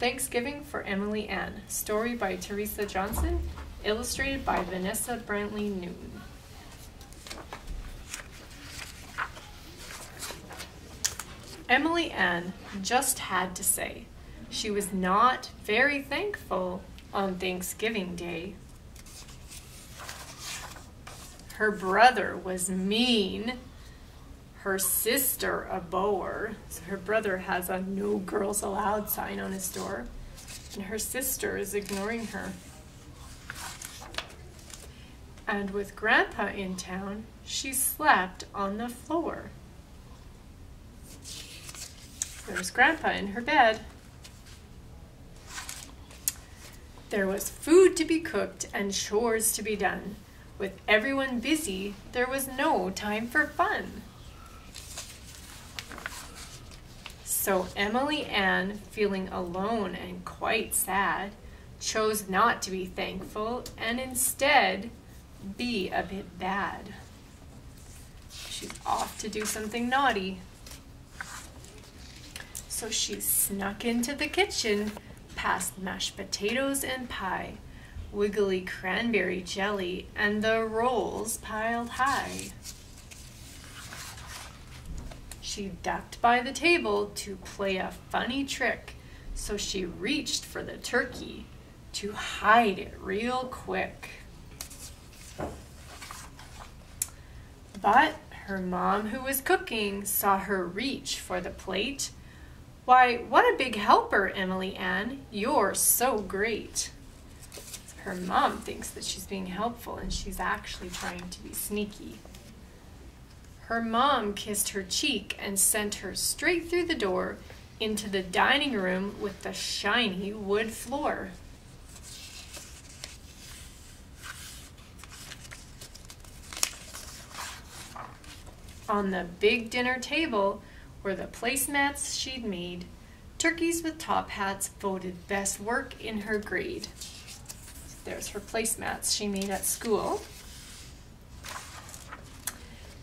Thanksgiving for Emily Ann. Story by Teresa Johnston. Illustrated by Vanessa Brantley Newton. Emily Ann just had to say she was not very thankful on Thanksgiving Day. Her brother was mean. Her sister a bower. So her brother has a no girls allowed sign on his door. And her sister is ignoring her. And with Grandpa in town, she slept on the floor. There's Grandpa in her bed. There was food to be cooked and chores to be done. With everyone busy, there was no time for fun. So Emily Ann, feeling alone and quite sad, chose not to be thankful and instead be a bit bad. She's off to do something naughty. So she snuck into the kitchen, past mashed potatoes and pie, wiggly cranberry jelly, and the rolls piled high. She ducked by the table to play a funny trick, so she reached for the turkey to hide it real quick. But her mom, who was cooking, saw her reach for the plate. Why, what a big helper, Emily Ann. You're so great. Her mom thinks that she's being helpful and she's actually trying to be sneaky. Her mom kissed her cheek and sent her straight through the door into the dining room with the shiny wood floor. On the big dinner table were the placemats she'd made. Turkeys with top hats voted best work in her grade. There's her placemats she made at school.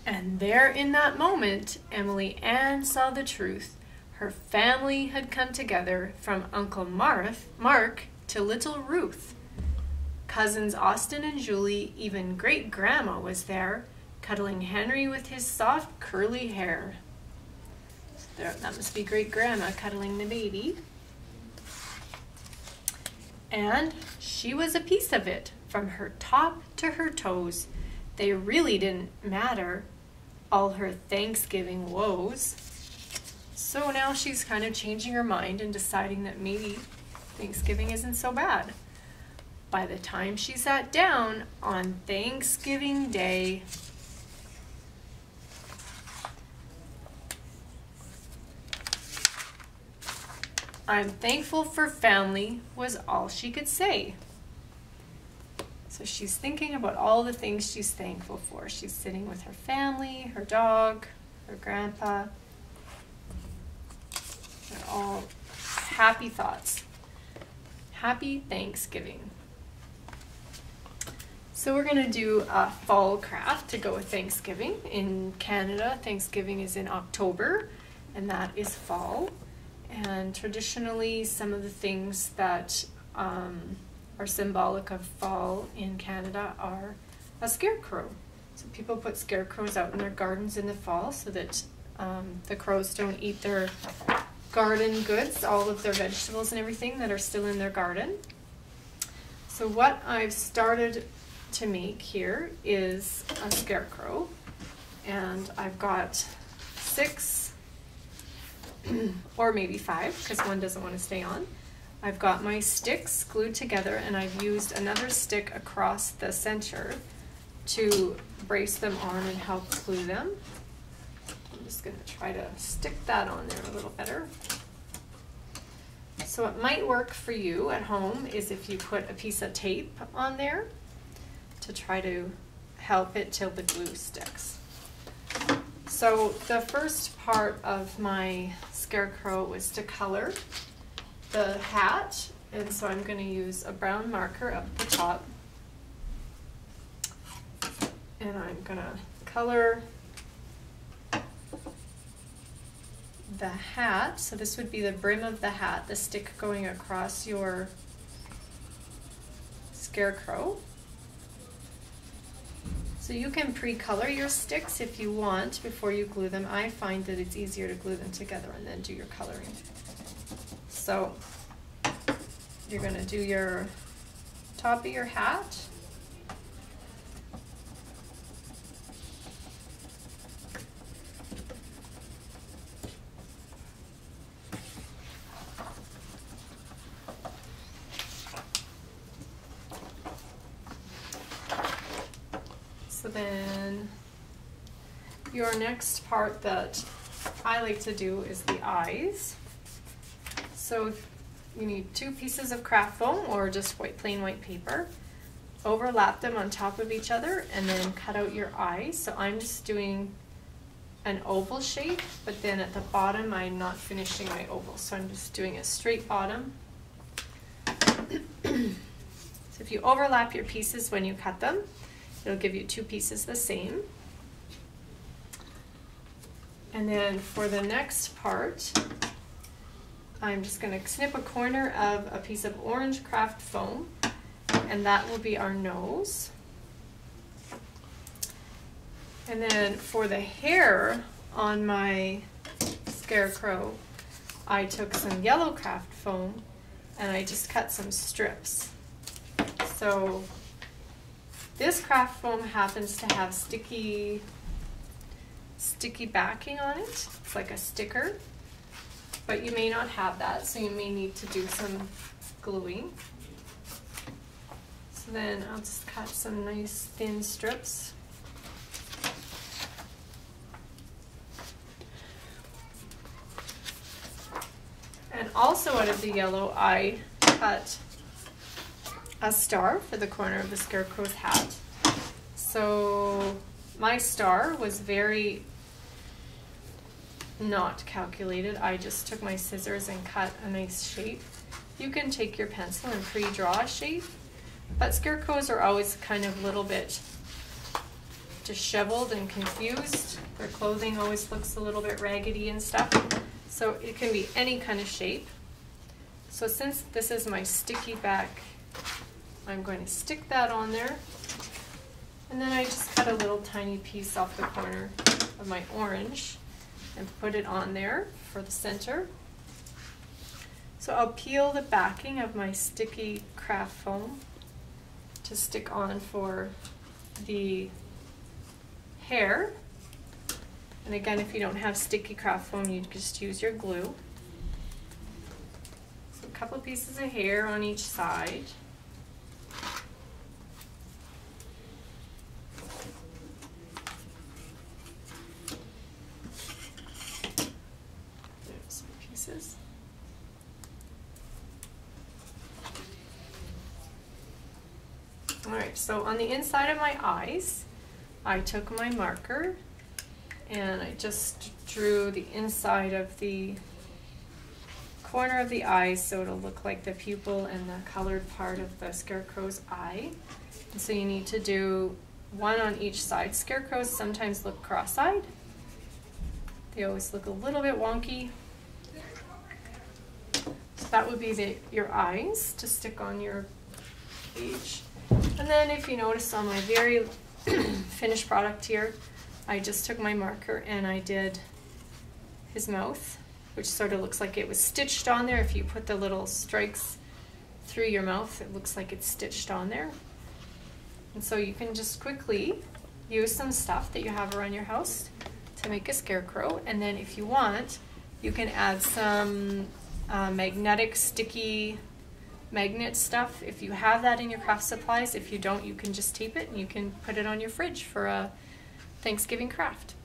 And there in that moment, Emily Ann saw the truth. Her family had come together from Uncle Mark to little Ruth. Cousins Austin and Julie, even great-grandma was there, cuddling Henry with his soft curly hair. That must be great-grandma cuddling the baby. And she was a piece of it, from her top to her toes. They really didn't matter, all her Thanksgiving woes. So now she's kind of changing her mind and deciding that maybe Thanksgiving isn't so bad. By the time she sat down on Thanksgiving Day, I'm thankful for family was all she could say. So she's thinking about all the things she's thankful for. She's sitting with her family, her dog, her grandpa. They're all happy thoughts. Happy Thanksgiving. So we're going to do a fall craft to go with Thanksgiving. In Canada, Thanksgiving is in October, and that is fall. And traditionally, some of the things that are symbolic of fall in Canada are a scarecrow. So people put scarecrows out in their gardens in the fall so that the crows don't eat their garden goods, all of their vegetables and everything that are still in their garden. So what I've started to make here is a scarecrow, and I've got 6 or maybe 5 because one doesn't want to stay on. I've got my sticks glued together, and I've used another stick across the center to brace them on and help glue them. I'm just going to try to stick that on there a little better. So what might work for you at home is if you put a piece of tape on there to try to help it till the glue sticks. So the first part of my scarecrow was to color the hat, and so I'm going to use a brown marker up the top, and I'm going to color the hat. So this would be the brim of the hat, the stick going across your scarecrow. So you can pre-color your sticks if you want before you glue them. I find that it's easier to glue them together and then do your coloring. So you're going to do your top of your hat. So then your next part that I like to do is the eyes. So you need 2 pieces of craft foam or just plain white paper. Overlap them on top of each other and then cut out your eyes. So I'm just doing an oval shape, but then at the bottom I'm not finishing my oval. So I'm just doing a straight bottom. So if you overlap your pieces when you cut them, it'll give you 2 pieces the same. And then for the next part, I'm just going to snip a corner of a piece of orange craft foam, and that will be our nose. And then for the hair on my scarecrow, I took some yellow craft foam and I just cut some strips. So this craft foam happens to have sticky backing on it. It's like a sticker, but you may not have that, so you may need to do some gluing. So then I'll just cut some nice thin strips. And also out of the yellow, I cut a star for the corner of the scarecrow's hat. So my star was very not calculated. I just took my scissors and cut a nice shape. You can take your pencil and pre-draw a shape, but scarecrows are always kind of a little bit disheveled and confused. Their clothing always looks a little bit raggedy and stuff. So it can be any kind of shape. So since this is my sticky back, I'm going to stick that on there. And then I just cut a little tiny piece off the corner of my orange and put it on there for the center. So I'll peel the backing of my sticky craft foam to stick on for the hair. And again, if you don't have sticky craft foam, you just use your glue. So a couple pieces of hair on each side. There's some pieces. All right, so on the inside of my eyes, I took my marker and I just drew the inside of the corner of the eye so it'll look like the pupil and the colored part of the scarecrow's eye. And so you need to do one on each side. Scarecrows sometimes look cross-eyed. They always look a little bit wonky. So that would be your eyes to stick on your page. And then if you notice on my very finished product here, I just took my marker and I did his mouth, which sort of looks like it was stitched on there. If you put the little strikes through your mouth, it looks like it's stitched on there. And so you can just quickly use some stuff that you have around your house to make a scarecrow. And then if you want, you can add some magnetic sticky magnet stuff if you have that in your craft supplies. If you don't, you can just tape it and you can put it on your fridge for a Thanksgiving craft.